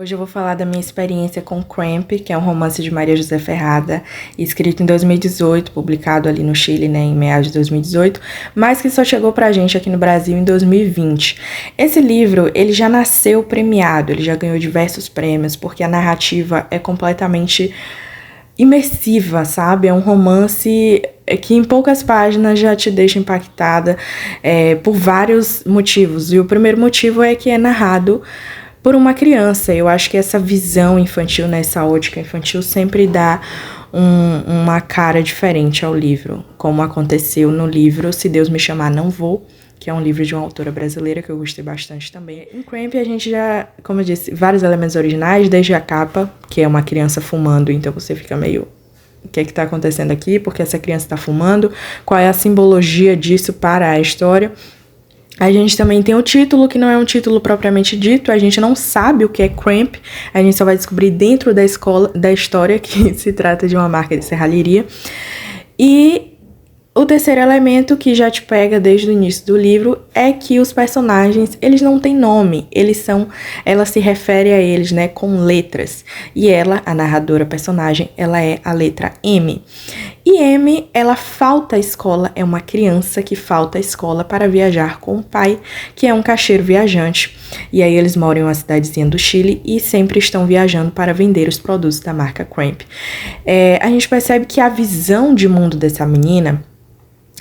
Hoje eu vou falar da minha experiência com Cramp, que é um romance de Maria José Ferrada, escrito em 2018, publicado ali no Chile, né, em meados de 2018, mas que só chegou pra gente aqui no Brasil em 2020. Esse livro, ele já nasceu premiado, ele já ganhou diversos prêmios, porque a narrativa é completamente imersiva, sabe? É um romance que em poucas páginas já te deixa impactada por vários motivos. E o primeiro motivo é que é narrado por uma criança. Eu acho que essa visão infantil, né, essa ótica infantil sempre dá uma cara diferente ao livro, como aconteceu no livro Se Deus Me Chamar Não Vou, que é um livro de uma autora brasileira que eu gostei bastante também. Em Cramp a gente já, como eu disse, vários elementos originais, desde a capa, que é uma criança fumando, então você fica meio... O que é que tá acontecendo aqui? Por que essa criança está fumando? Qual é a simbologia disso para a história? A gente também tem o título, que não é um título propriamente dito, a gente não sabe o que é Cramp, a gente só vai descobrir dentro da história que se trata de uma marca de serralheria. E o terceiro elemento que já te pega desde o início do livro é que os personagens, eles não têm nome, ela se refere a eles, né, com letras. E ela, a narradora personagem, ela é a letra M. E M, ela falta à escola, é uma criança que falta à escola para viajar com o pai, que é um caixeiro viajante. E aí eles moram em uma cidadezinha do Chile e sempre estão viajando para vender os produtos da marca Cramp. A gente percebe que a visão de mundo dessa menina,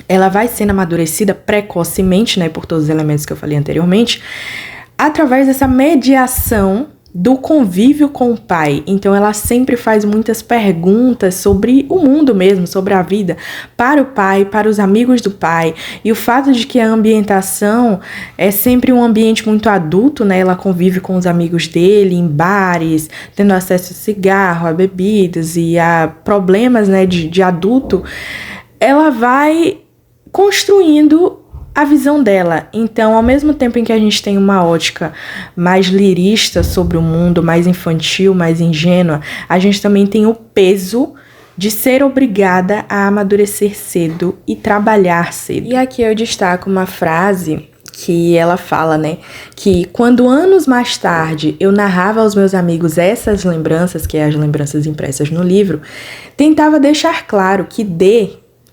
ela vai sendo amadurecida precocemente, né, por todos os elementos que eu falei anteriormente, através dessa mediação do convívio com o pai. Então ela sempre faz muitas perguntas sobre o mundo mesmo, sobre a vida, para o pai, para os amigos do pai. E o fato de que a ambientação é sempre um ambiente muito adulto, né? Ela convive com os amigos dele em bares, tendo acesso a cigarro, a bebidas e a problemas, né, de adulto. Ela vai construindo a visão dela. Então, ao mesmo tempo em que a gente tem uma ótica mais lirista sobre o mundo, mais infantil, mais ingênua, a gente também tem o peso de ser obrigada a amadurecer cedo e trabalhar cedo. E aqui eu destaco uma frase que ela fala, né, que quando anos mais tarde eu narrava aos meus amigos essas lembranças, que é as lembranças impressas no livro, tentava deixar claro que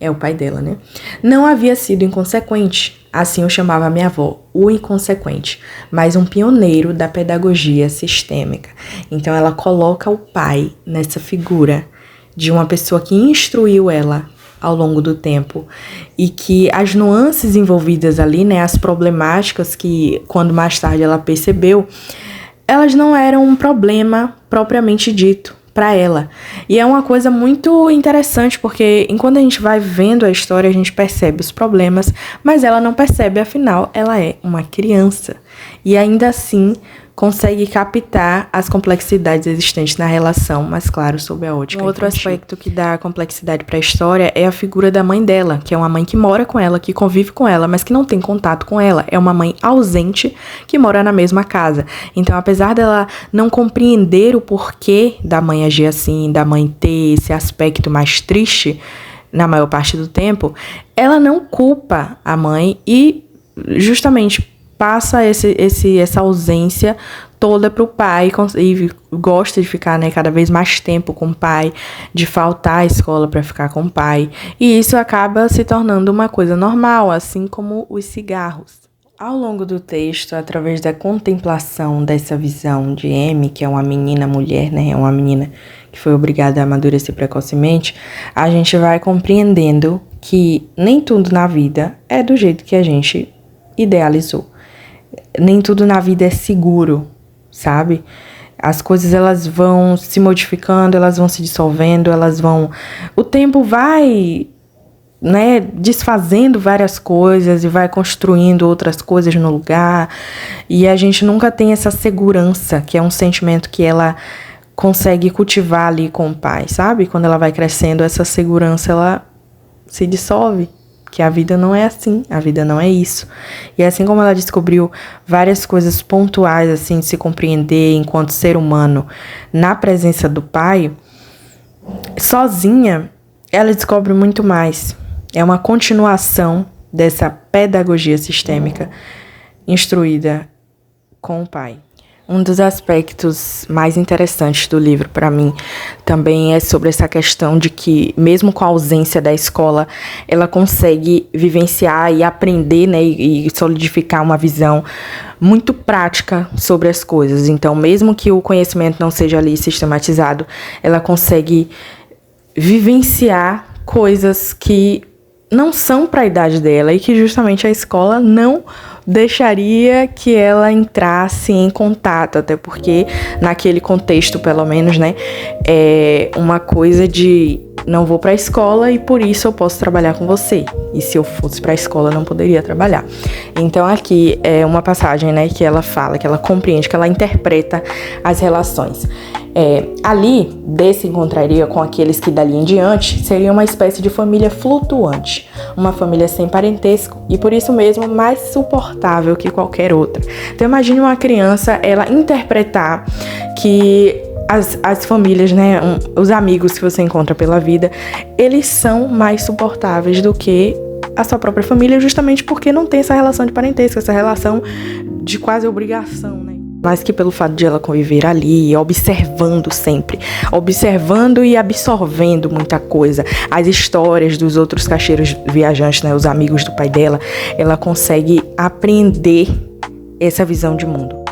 é o pai dela, né? Não havia sido inconsequente, assim eu chamava a minha avó, o inconsequente, mas um pioneiro da pedagogia sistêmica. Então ela coloca o pai nessa figura de uma pessoa que instruiu ela ao longo do tempo e que as nuances envolvidas ali, né, as problemáticas que quando mais tarde ela percebeu, elas não eram um problema propriamente dito para ela. E é uma coisa muito interessante, porque enquanto a gente vai vendo a história, a gente percebe os problemas, mas ela não percebe, afinal, ela é uma criança. E ainda assim, consegue captar as complexidades existentes na relação, mas claro, sob a ótica. Um outro aspecto que dá complexidade para a história é a figura da mãe dela, que é uma mãe que mora com ela, que convive com ela, mas que não tem contato com ela. É uma mãe ausente que mora na mesma casa. Então, apesar dela não compreender o porquê da mãe agir assim, da mãe ter esse aspecto mais triste na maior parte do tempo, ela não culpa a mãe e justamente passa essa ausência toda para o pai e gosta de ficar, né, cada vez mais tempo com o pai, de faltar à escola para ficar com o pai. E isso acaba se tornando uma coisa normal, assim como os cigarros. Ao longo do texto, através da contemplação dessa visão de M, que é uma menina mulher, né, é uma menina que foi obrigada a amadurecer precocemente, a gente vai compreendendo que nem tudo na vida é do jeito que a gente idealizou. Nem tudo na vida é seguro, sabe? As coisas, elas vão se modificando, elas vão se dissolvendo, o tempo vai, né, desfazendo várias coisas e vai construindo outras coisas no lugar. E a gente nunca tem essa segurança, que é um sentimento que ela consegue cultivar ali com o pai, sabe? Quando ela vai crescendo, essa segurança, ela se dissolve. Que a vida não é assim, a vida não é isso. E assim como ela descobriu várias coisas pontuais, assim, de se compreender enquanto ser humano na presença do pai, sozinha, ela descobre muito mais. É uma continuação dessa pedagogia sistêmica instruída com o pai. Um dos aspectos mais interessantes do livro, para mim, também é sobre essa questão de que, mesmo com a ausência da escola, ela consegue vivenciar e aprender, né, e solidificar uma visão muito prática sobre as coisas. Então, mesmo que o conhecimento não seja ali sistematizado, ela consegue vivenciar coisas que não são para a idade dela e que justamente a escola não deixaria que ela entrasse em contato, até porque naquele contexto, pelo menos, né, é uma coisa de não vou para a escola e por isso eu posso trabalhar com você. E se eu fosse para a escola, eu não poderia trabalhar. Então aqui é uma passagem, né, que ela fala, que ela compreende, que ela interpreta as relações. Ali, se encontraria com aqueles que dali em diante seria uma espécie de família flutuante, uma família sem parentesco e por isso mesmo mais suportável que qualquer outra. Então imagine uma criança, ela interpretar que as famílias, né, os amigos que você encontra pela vida, eles são mais suportáveis do que a sua própria família, justamente porque não tem essa relação de parentesco, essa relação de quase obrigação, né? Mas que pelo fato de ela conviver ali, observando sempre, observando e absorvendo muita coisa, as histórias dos outros caixeiros viajantes, né, os amigos do pai dela, ela consegue aprender essa visão de mundo.